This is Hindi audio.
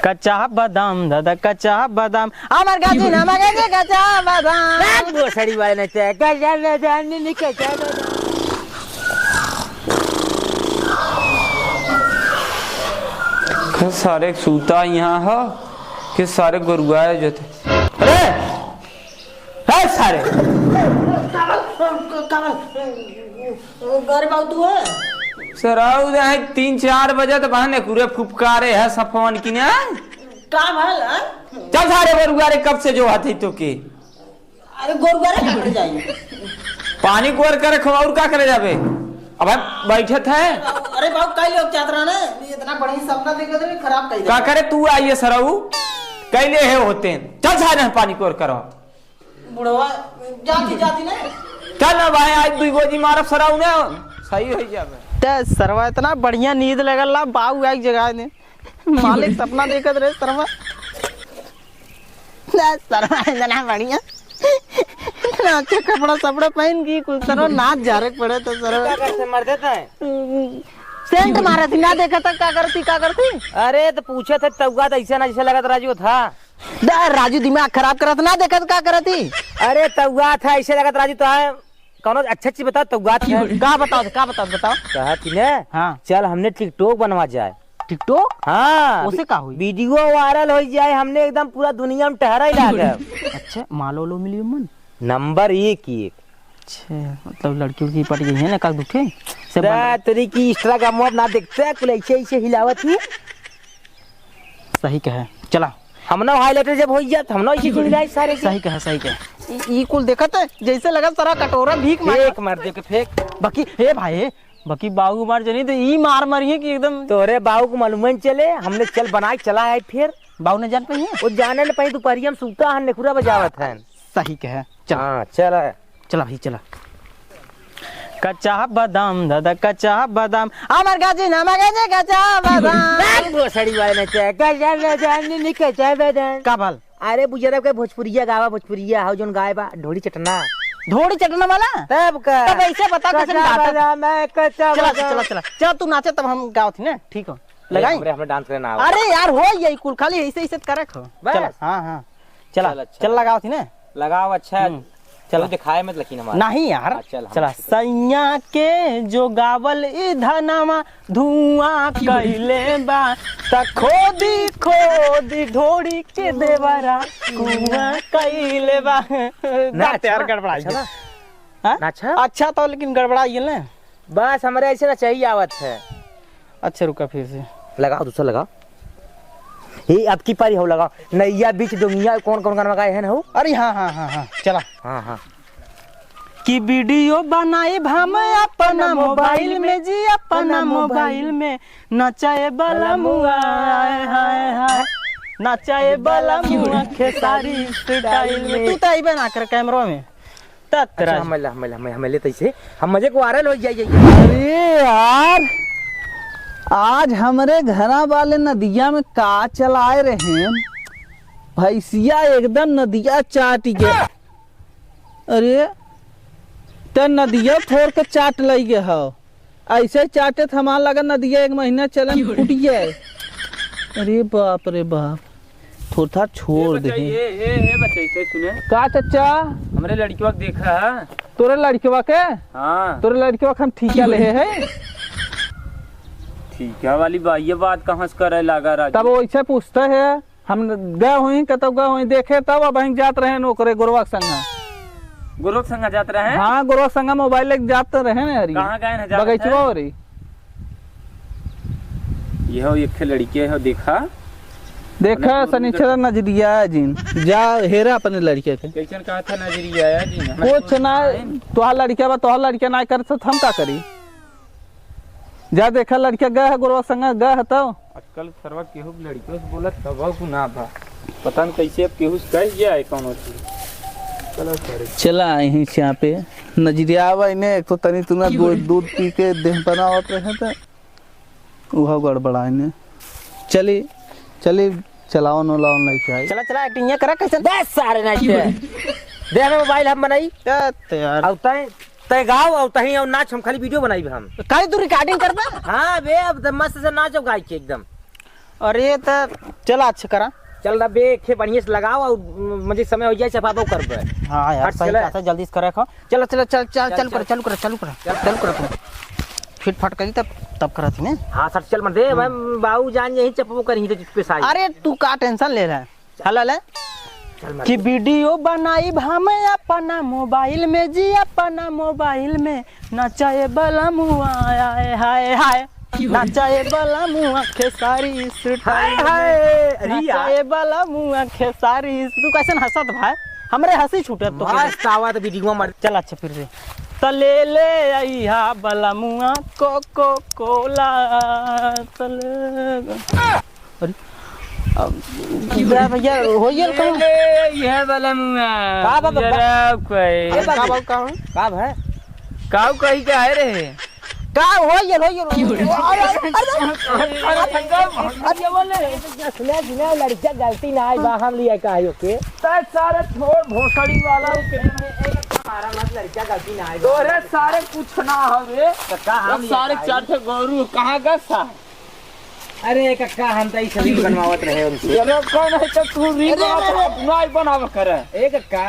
कच्चा बादाम दादा कच्चा बादाम আমার কাছে নামা গেছে कच्चा बादाम भोसड़ी वाले नचे कच्चा बादाम नहीं कच्चा बादाम। सारे सूता यहाँ हो कि सारे गुरुआए जो थे। अरे है सारे तू है सर आओ 3-4 बजे तो बहने पूरे फुफकारे है सफोन की ने का भल है? चल सारे गुरुआरे कब से जो हाथी तो के अरे गोरगारे कहाँ जाइए पानी कोर करे खवाउर का करे जाबे अब बैठे थे। अरे बाबू कई लोग चाहते ना इतना बढ़िया सपना देखे तो खराब कर का करे तू आइए सराऊ कैले है होते चल सारे पानी कोर करो बुढ़वा जाती जाती ना चल ना भाई आज दुई गोजी मारब सराऊ ने सही हो जाबे। ते सरवा इतना बढ़िया नींद लगल ला बाऊ एक जगह ने मालिक सपना देखत रहे सरवा सरवा इतना बढ़िया अच्छा कपड़ा सपड़ा पहन की कुछ सरवा नाच जारक पड़े तो सरवा कैसे मर देता है सेंट मारा थी ना देखा था क्या करती अरे तो पूछे थे तब ऐसा ना जैसे लगा राजू था राजू दिमाग खराब करा था ना देखा क्या करती अरे तब था ऐसे लगा राजू तो है कौन अच्छा चीज बताओ तब क्या बताओ कहा थी ना हाँ चल हमने टिकटॉक बनवा जाए टिकटॉक हाँ उसे क्या हुई वीडियो वायरल हो जाए हमने एकदम पूरा दुनिया में टहरा ही लगा। अच्छा मालो लो मिलियो मन नंबर एक अच्छा मतलब लड़कियों की पट गई है ना का दुखे से तेरी की इंस्टाग्राम ना देखते कुल ऐसे ऐसे हिलावत ही सही कहे चला हमने हाईलाइटर जब हो जाए हमने ऐसे हिलाए सारे सही कहे ई कुल देखत है जैसे लगा सारा कटोरा भीख मार दे के फेंक बाकी हे भाई बाकी बाबू मार जनी तो ई मार मारिए कि एकदम तोरे बाबू को मालूम नहीं चले हमने चल बनाए चला है फिर बाबू ने जान पाई है वो जाने न पाई दोपहरिया में सूता है नेकुरा बजावत है सही कहे चल चला भाई चला कच्चा बादाम दादा कच्चा बादाम আমার কাছে নামা গেছে कच्चा बादाम भोसड़ी वाले नचे कच्चा बादाम नहीं कच्चा बादाम का भल अरे बुजरा के भोजपुरिया गावा भोजपुरिया हो जोन गाय बा ढोड़ी चटना वाला तब ऐसे बता कैसे गाता मैं कच्चा चला तू नाचे तब हम गाओ थी ना ठीक हो लगाई हमने डांस करना अरे यार हो यही कुल खाली ऐसे ऐसे करे खो चल हां चल लगाओ थी ना लगाओ अच्छा चलो दिखाए मत लकीन हमारा नहीं यार चला सैया के जो गावल धनमा धुआं कैले बा त खोदी ढोड़ी के देवरा कुआं कैले बा ना यार गड़बड़ाई अच्छा तो लेकिन गड़बड़ाई ना बस हमारे ऐसे ना चाहिए आवत है। अच्छा रुका फिर से लगाओ दूसरा लगाओ ये अब की पारी हो लगा नैया बीच दुनिया कौन कौन गाना गाए है ना हो। अरे हाँ चला हाँ कि वीडियो बनाए हम अपना मोबाइल में जी अपना मोबाइल में नचाए वाला मुआ हाय नचाए वाला मुआ खेसारी स्टाइल में तू तो बना कर कैमरा में ततरा हम लेते से हम मजे को वायरल हो जाइए। अरे यार आज हमारे घरा वाले नदिया में का चलाए रहे भैंसिया एकदम नदिया चाट गया। अरे तो नदिया थोड़ के चाट लग गया हो ऐसे चाटे हमारा लगा नदिया 1 महीना चलन फूट गया। अरे बाप थोड़ा छोड़ दे सुने का चाचा हमरे लड़कियों को देखा है तोरे लड़कियों के हाँ तोरे लड़कियों हम ठीक ले है ठीक है वाली बात ये बात कहाँ से करे लगा राजू तब वो ऐसे पूछते है हम गए हुई कतब गए हुई देखे तब अब हम जात रहे नौकरे गुरुवा संग जाते रहे। हाँ गुरुवा संग मोबाइल लेके जाते रहे ना यार कहाँ गए बगीचवा हो रही ये हो एक लड़की है देखा सनीचर नजरिया जिन जा हेरा अपने लड़के के कैसन कहा था नजरिया आया जी कुछ ना तोहार लड़किया ना कर हम का करी जा देखा लड़किया गए है गुरुवा संग गए है तो आजकल सर्वा केहू लड़कियों से बोलत तब ना था पता नहीं कैसे अब केहू से कह गया है कौन चीज चला यहीं से यहाँ पे नजरिया आवा इन्हें एक तो तनी तुना दूध पी के देह बनावत रहे तो वह गड़बड़ा इन्हें चली चलाओ नो लाओ नहीं क्या चला एक्टिंग करा कैसे दे सारे नाच दे हमें मोबाइल हम बनाई यार अब तय गाओ और तही और नाच हम खाली वीडियो बनाई हम काहे तू रिकॉर्डिंग करता हां बे अब मस्त से नाचो गाय के एकदम अरे तो चला अच्छा करा। चल रबे खे बढ़िया से लगाओ और मुझे समय हो जाए चपाबो करबे। हाँ यार हट सही चले। बात है, जल्दी से करे खो। चलो चलो चल चल चल कर चालू कर चालू कर चालू कर फिट फाट करी तब करत ने। हाँ सर चल मत दे मैं बाबू जान यही चपाबो करी तो पैसा आई। अरे तू का टेंशन ले रहा है। हला ले चल मत कि वीडियो बनाई हम अपना मोबाइल में जी, अपना मोबाइल में नचाए बला मुआ आए हाय हाय, नचाए बला मुआ खेसारी हाय हाय। अरे यार नचाए बला मुआ खेसारी। तू कैसे हंसत भाई, हमरे हंसी छूटे तो मस्त आवा तो वीडियो मार। चल अच्छा फिर से तले ले आइहा बला मुआ कोको कोला तले। अरे भैया हो गया कहाँ? ये वाला का बाबा? जरा कोई का है काऊ कही के आए रहे। का हो गया लड़कियां गलती ना आई हम लिया का आयो के सारे छोड़ भोसड़ी वाला हमारा मत लड़कियां गलती ना आई। तोरे सारे कुछ ना हवे। सारे चार गोरू कहाँ गए सा? अरे कक्का हम तो सभी बनवावत रहे उनसे। कौन है तो तू रील बनावे करे। एक कक्का